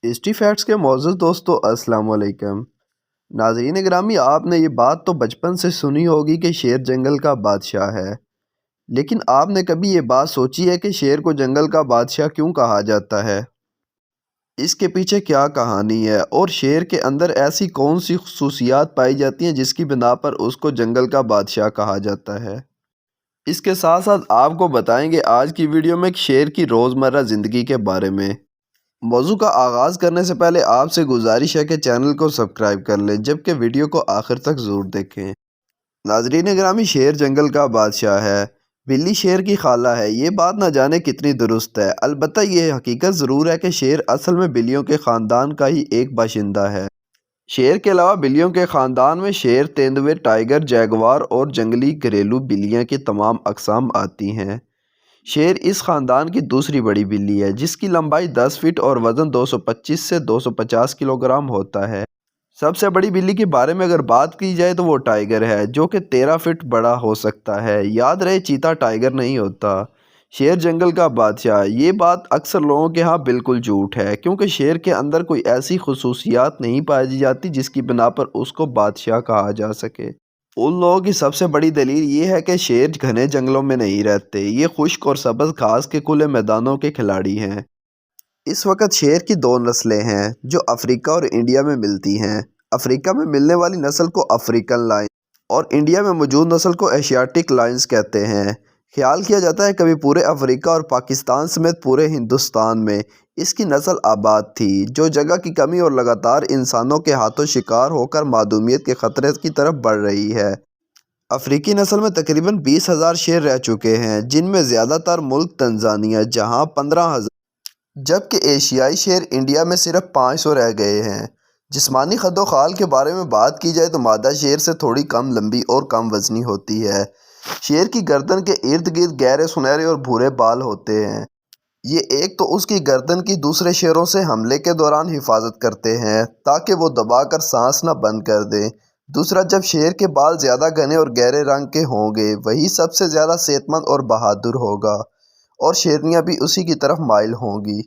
History facts کے معزز دوستو السلام علیکم۔ ناظرین گرامی، آپ نے یہ بات تو بچپن سے سنی ہوگی کہ شیر جنگل کا بادشاہ ہے، لیکن آپ نے کبھی یہ بات سوچی ہے کہ شیر کو جنگل کا بادشاہ کیوں کہا جاتا ہے؟ اس کے پیچھے کیا کہانی ہے اور شیر کے اندر ایسی کون سی خصوصیات پائی جاتی ہیں جس کی بنا پر اس کو جنگل کا بادشاہ کہا جاتا ہے؟ اس کے ساتھ ساتھ آپ کو بتائیں گے آج کی ویڈیو میں شیر کی روزمرہ زندگی کے بارے میں۔ موضوع کا آغاز کرنے سے پہلے آپ سے گزارش ہے کہ چینل کو سبسکرائب کر لیں، جبکہ ویڈیو کو آخر تک ضرور دیکھیں۔ ناظرین گرامی، شیر جنگل کا بادشاہ ہے، بلی شیر کی خالہ ہے، یہ بات نہ جانے کتنی درست ہے۔ البتہ یہ حقیقت ضرور ہے کہ شیر اصل میں بلیوں کے خاندان کا ہی ایک باشندہ ہے۔ شیر کے علاوہ بلیوں کے خاندان میں شیر، تیندوے، ٹائیگر، جیگوار اور جنگلی گھریلو بلیاں کی تمام اقسام آتی ہیں۔ شیر اس خاندان کی دوسری بڑی بلی ہے، جس کی لمبائی 10 فٹ اور وزن 225 سے 250 کلو گرام ہوتا ہے۔ سب سے بڑی بلی کے بارے میں اگر بات کی جائے تو وہ ٹائیگر ہے، جو کہ 13 فٹ بڑا ہو سکتا ہے۔ یاد رہے، چیتا ٹائیگر نہیں ہوتا۔ شیر جنگل کا بادشاہ، یہ بات اکثر لوگوں کے ہاں بالکل جھوٹ ہے، کیونکہ شیر کے اندر کوئی ایسی خصوصیات نہیں پائی جاتی جس کی بنا پر اس کو بادشاہ کہا جا سکے۔ ان لوگوں کی سب سے بڑی دلیل یہ ہے کہ شیر گھنے جنگلوں میں نہیں رہتے، یہ خشک اور سبز گھاس کے کھلے میدانوں کے کھلاڑی ہیں۔ اس وقت شیر کی دو نسلیں ہیں جو افریقہ اور انڈیا میں ملتی ہیں۔ افریقہ میں ملنے والی نسل کو افریقن لائن اور انڈیا میں موجود نسل کو ایشیاٹک لائنز کہتے ہیں۔ خیال کیا جاتا ہے کبھی پورے افریقہ اور پاکستان سمیت پورے ہندوستان میں اس کی نسل آباد تھی، جو جگہ کی کمی اور لگاتار انسانوں کے ہاتھوں شکار ہو کر معدومیت کے خطرے کی طرف بڑھ رہی ہے۔ افریقی نسل میں تقریباً 20,000 شیر رہ چکے ہیں، جن میں زیادہ تر ملک تنزانیہ جہاں 15,000، جبکہ ایشیائی شیر انڈیا میں صرف 500 رہ گئے ہیں۔ جسمانی قد و خال کے بارے میں بات کی جائے تو مادہ شیر سے تھوڑی کم لمبی اور کم وزنی ہوتی ہے۔ شیر کی گردن کے ارد گرد گہرے سنہرے اور بھورے بال ہوتے ہیں۔ یہ ایک تو اس کی گردن کی دوسرے شیروں سے حملے کے دوران حفاظت کرتے ہیں تاکہ وہ دبا کر سانس نہ بند کر دیں۔ دوسرا، جب شیر کے بال زیادہ گھنے اور گہرے رنگ کے ہوں گے، وہی سب سے زیادہ صحت مند اور بہادر ہوگا، اور شیرنیاں بھی اسی کی طرف مائل ہوں گی۔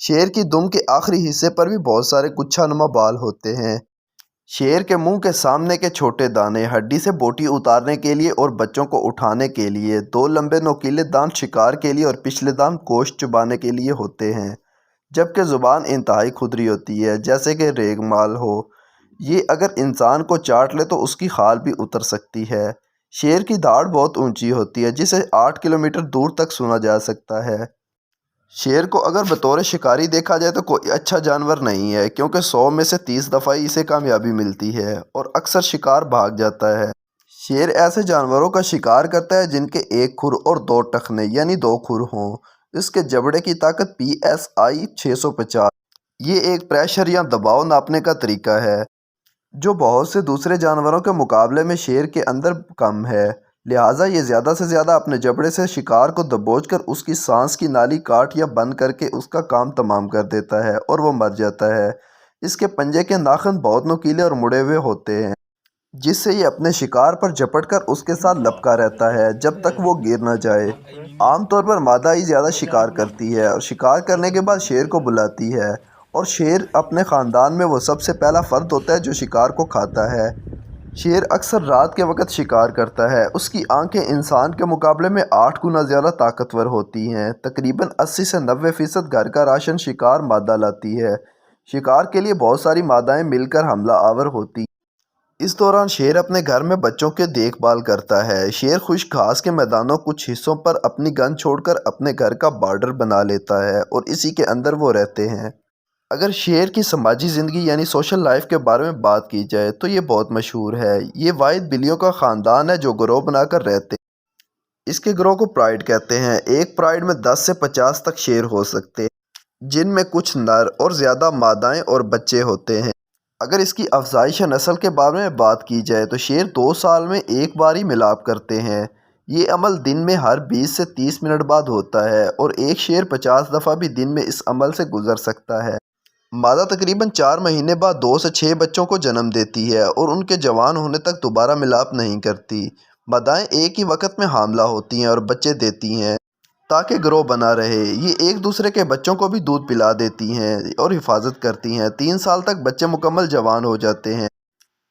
شیر کی دم کے آخری حصے پر بھی بہت سارے گچھا نما بال ہوتے ہیں۔ شیر کے منہ کے سامنے کے چھوٹے دانے ہڈی سے بوٹی اتارنے کے لیے اور بچوں کو اٹھانے کے لیے، دو لمبے نوکیلے دانت شکار کے لیے اور پچھلے دانت گوشت چبانے کے لیے ہوتے ہیں، جبکہ زبان انتہائی کھدری ہوتی ہے، جیسے کہ ریگ مال ہو۔ یہ اگر انسان کو چاٹ لے تو اس کی خال بھی اتر سکتی ہے۔ شیر کی دھاڑ بہت اونچی ہوتی ہے، جسے 8 کلومیٹر دور تک سنا جا سکتا ہے۔ شیر کو اگر بطور شکاری دیکھا جائے تو کوئی اچھا جانور نہیں ہے، کیونکہ 100 میں سے 30 دفعہ ہی اسے کامیابی ملتی ہے اور اکثر شکار بھاگ جاتا ہے۔ شیر ایسے جانوروں کا شکار کرتا ہے جن کے ایک کھر اور دو ٹخنے یعنی دو کھر ہوں۔ اس کے جبڑے کی طاقت PSI 650، یہ ایک پریشر یا دباؤ ناپنے کا طریقہ ہے جو بہت سے دوسرے جانوروں کے مقابلے میں شیر کے اندر کم ہے، لہٰذا یہ زیادہ سے زیادہ اپنے جبڑے سے شکار کو دبوچ کر اس کی سانس کی نالی کاٹ یا بند کر کے اس کا کام تمام کر دیتا ہے اور وہ مر جاتا ہے۔ اس کے پنجے کے ناخن بہت نوکیلے اور مڑے ہوئے ہوتے ہیں، جس سے یہ اپنے شکار پر جھپٹ کر اس کے ساتھ لپکا رہتا ہے جب تک وہ گر نہ جائے۔ عام طور پر مادہ ہی زیادہ شکار کرتی ہے اور شکار کرنے کے بعد شیر کو بلاتی ہے، اور شیر اپنے خاندان میں وہ سب سے پہلا فرد ہوتا ہے جو شکار کو کھاتا ہے۔ شیر اکثر رات کے وقت شکار کرتا ہے۔ اس کی آنکھیں انسان کے مقابلے میں 8 گنا زیادہ طاقتور ہوتی ہیں۔ تقریباً 80 سے 90% گھر کا راشن شکار مادہ لاتی ہے۔ شکار کے لیے بہت ساری مادائیں مل کر حملہ آور ہوتی ہیں۔ اس دوران شیر اپنے گھر میں بچوں کے دیکھ بھال کرتا ہے۔ شیر خشک گھاس کے میدانوں کچھ حصوں پر اپنی گند چھوڑ کر اپنے گھر کا بارڈر بنا لیتا ہے اور اسی کے اندر وہ رہتے ہیں۔ اگر شیر کی سماجی زندگی یعنی سوشل لائف کے بارے میں بات کی جائے تو یہ بہت مشہور ہے۔ یہ واحد بلیوں کا خاندان ہے جو گروہ بنا کر رہتے ہیں۔ اس کے گروہ کو پرائڈ کہتے ہیں۔ ایک پرائڈ میں 10 سے 50 تک شیر ہو سکتے ہیں، جن میں کچھ نر اور زیادہ مادائیں اور بچے ہوتے ہیں۔ اگر اس کی افزائش نسل کے بارے میں بات کی جائے تو شیر 2 سال میں ایک بار ہی ملاپ کرتے ہیں۔ یہ عمل دن میں ہر 20 سے 30 منٹ بعد ہوتا ہے، اور ایک شیر 50 دفعہ بھی دن میں اس عمل سے گزر سکتا ہے۔ مادہ تقریباً 4 مہینے بعد 2 سے 6 بچوں کو جنم دیتی ہے اور ان کے جوان ہونے تک دوبارہ ملاپ نہیں کرتی۔ مادائیں ایک ہی وقت میں حاملہ ہوتی ہیں اور بچے دیتی ہیں۔ تاکہ گروہ بنا رہے۔ یہ ایک دوسرے کے بچوں کو بھی دودھ پلا دیتی ہیں اور حفاظت کرتی ہیں۔ 3 سال تک بچے مکمل جوان ہو جاتے ہیں،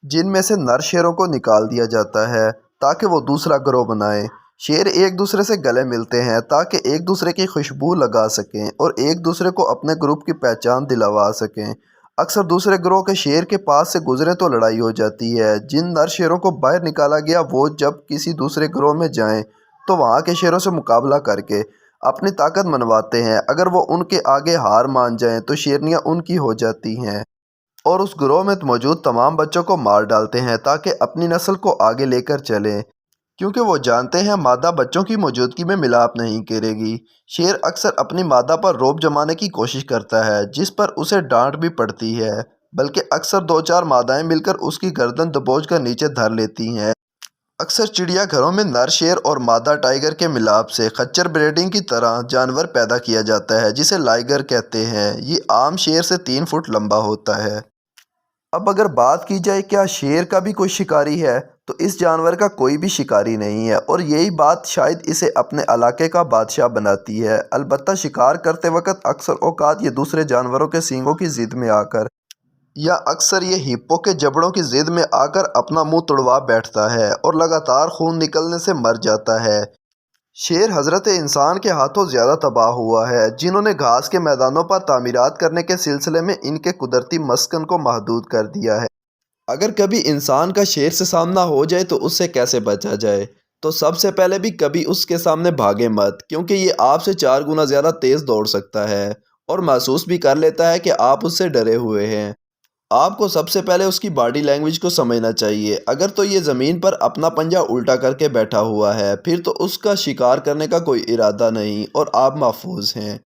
جن میں سے نر شیروں کو نکال دیا جاتا ہے تاکہ وہ دوسرا گروہ بنائیں۔ شیر ایک دوسرے سے گلے ملتے ہیں تاکہ ایک دوسرے کی خوشبو لگا سکیں اور ایک دوسرے کو اپنے گروپ کی پہچان دلوا سکیں۔ اکثر دوسرے گروہ کے شیر کے پاس سے گزرے تو لڑائی ہو جاتی ہے۔ جن نر شیروں کو باہر نکالا گیا وہ جب کسی دوسرے گروہ میں جائیں تو وہاں کے شیروں سے مقابلہ کر کے اپنی طاقت منواتے ہیں۔ اگر وہ ان کے آگے ہار مان جائیں تو شیرنیاں ان کی ہو جاتی ہیں اور اس گروہ میں موجود تمام بچوں کو مار ڈالتے ہیں تاکہ اپنی نسل کو آگے لے کر چلیں، کیونکہ وہ جانتے ہیں مادہ بچوں کی موجودگی میں ملاپ نہیں کرے گی۔ شیر اکثر اپنی مادہ پر رعب جمانے کی کوشش کرتا ہے، جس پر اسے ڈانٹ بھی پڑتی ہے، بلکہ اکثر 2-4 مادائیں مل کر اس کی گردن دبوچ کر نیچے دھر لیتی ہیں۔ اکثر چڑیا گھروں میں نر شیر اور مادہ ٹائیگر کے ملاپ سے خچر بریڈنگ کی طرح جانور پیدا کیا جاتا ہے جسے لائیگر کہتے ہیں۔ یہ عام شیر سے 3 فٹ لمبا ہوتا ہے۔ اب اگر بات کی جائے کیا شیر کا بھی کوئی شکاری ہے، تو اس جانور کا کوئی بھی شکاری نہیں ہے اور یہی بات شاید اسے اپنے علاقے کا بادشاہ بناتی ہے۔ البتہ شکار کرتے وقت اکثر اوقات یہ دوسرے جانوروں کے سینگوں کی ضد میں آ کر یا اکثر یہ ہپو کے جبڑوں کی ضد میں آ کر اپنا منہ توڑوا بیٹھتا ہے اور لگاتار خون نکلنے سے مر جاتا ہے۔ شیر حضرت انسان کے ہاتھوں زیادہ تباہ ہوا ہے، جنہوں نے گھاس کے میدانوں پر تعمیرات کرنے کے سلسلے میں ان کے قدرتی مسکن کو محدود کر دیا ہے۔ اگر کبھی انسان کا شیر سے سامنا ہو جائے تو اس سے کیسے بچا جائے؟ تو سب سے پہلے بھی کبھی اس کے سامنے بھاگے مت، کیونکہ یہ آپ سے 4 گنا زیادہ تیز دوڑ سکتا ہے اور محسوس بھی کر لیتا ہے کہ آپ اس سے ڈرے ہوئے ہیں۔ آپ کو سب سے پہلے اس کی باڈی لینگویج کو سمجھنا چاہیے۔ اگر تو یہ زمین پر اپنا پنجہ الٹا کر کے بیٹھا ہوا ہے، پھر تو اس کا شکار کرنے کا کوئی ارادہ نہیں اور آپ محفوظ ہیں۔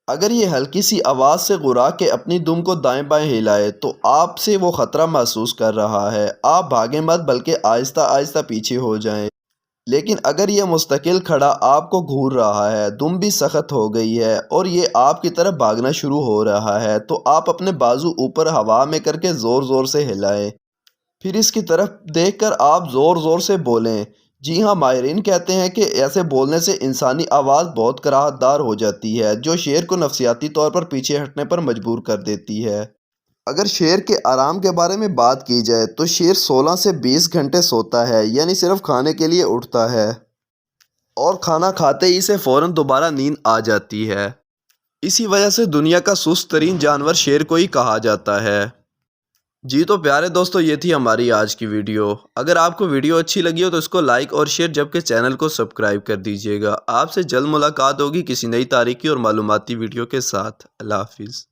اگر یہ ہلکی سی آواز سے گھرا کے اپنی دم کو دائیں بائیں ہلائے تو آپ سے وہ خطرہ محسوس کر رہا ہے۔ آپ بھاگیں مت بلکہ آہستہ آہستہ پیچھے ہو جائیں۔ لیکن اگر یہ مستقل کھڑا آپ کو گھور رہا ہے، دم بھی سخت ہو گئی ہے اور یہ آپ کی طرف بھاگنا شروع ہو رہا ہے، تو آپ اپنے بازو اوپر ہوا میں کر کے زور زور سے ہلائیں۔ پھر اس کی طرف دیکھ کر آپ زور زور سے بولیں۔ جی ہاں، ماہرین کہتے ہیں کہ ایسے بولنے سے انسانی آواز بہت کراہت دار ہو جاتی ہے، جو شیر کو نفسیاتی طور پر پیچھے ہٹنے پر مجبور کر دیتی ہے۔ اگر شیر کے آرام کے بارے میں بات کی جائے تو شیر 16 سے 20 گھنٹے سوتا ہے، یعنی صرف کھانے کے لیے اٹھتا ہے اور کھانا کھاتے ہی سے فوراً دوبارہ نیند آ جاتی ہے۔ اسی وجہ سے دنیا کا سست ترین جانور شیر کو ہی کہا جاتا ہے۔ جی تو پیارے دوستو، یہ تھی ہماری آج کی ویڈیو۔ اگر آپ کو ویڈیو اچھی لگی ہو تو اس کو لائک اور شیئر، جبکہ چینل کو سبسکرائب کر دیجیے گا۔ آپ سے جلد ملاقات ہوگی کسی نئی تاریخی اور معلوماتی ویڈیو کے ساتھ۔ اللہ حافظ۔